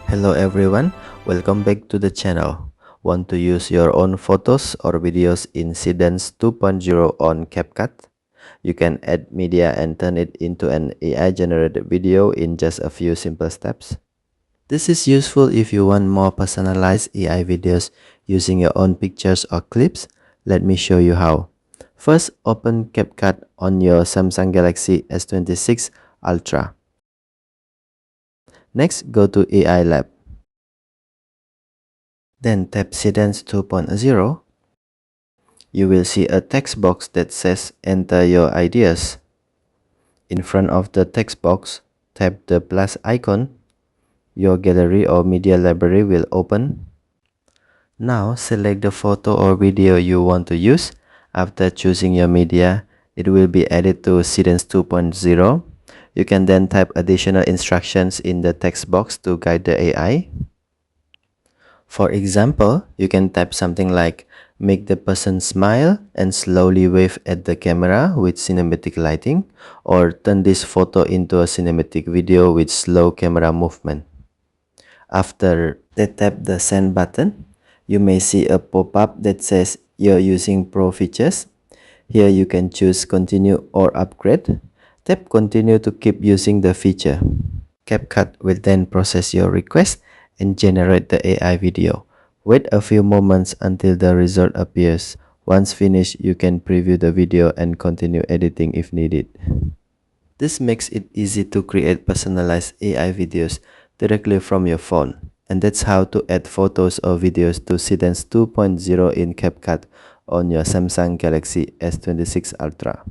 Hello everyone, welcome back to the channel. Want to use your own photos or videos in Seedance 2.0 on CapCut? You can add media and turn it into an AI generated video in just a few simple steps. This is useful if you want more personalized AI videos using your own pictures or clips. Let me show you how. First, open CapCut on your Samsung Galaxy S26 Ultra. Next, go to AI Lab. Then tap Seedance 2.0. You will see a text box that says Enter your ideas. In front of the text box, tap the plus icon. Your gallery or media library will open. Now select the photo or video you want to use. After choosing your media, it will be added to Seedance 2.0. You can then type additional instructions in the text box to guide the AI. For example, you can type something like make the person smile and slowly wave at the camera with cinematic lighting, or turn this photo into a cinematic video with slow camera movement. After they tap the send button, you may see a pop-up that says you're using Pro features. Here you can choose continue or upgrade. Tap continue to keep using the feature. CapCut will then process your request and generate the AI video. Wait a few moments until the result appears. Once finished, you can preview the video and continue editing if needed. This makes it easy to create personalized AI videos directly from your phone. And that's how to add photos or videos to Seedance 2.0 in CapCut on your Samsung Galaxy S26 Ultra.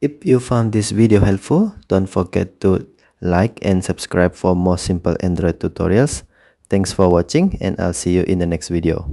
If you found this video helpful, don't forget to like and subscribe for more simple Android tutorials. Thanks for watching, and I'll see you in the next video.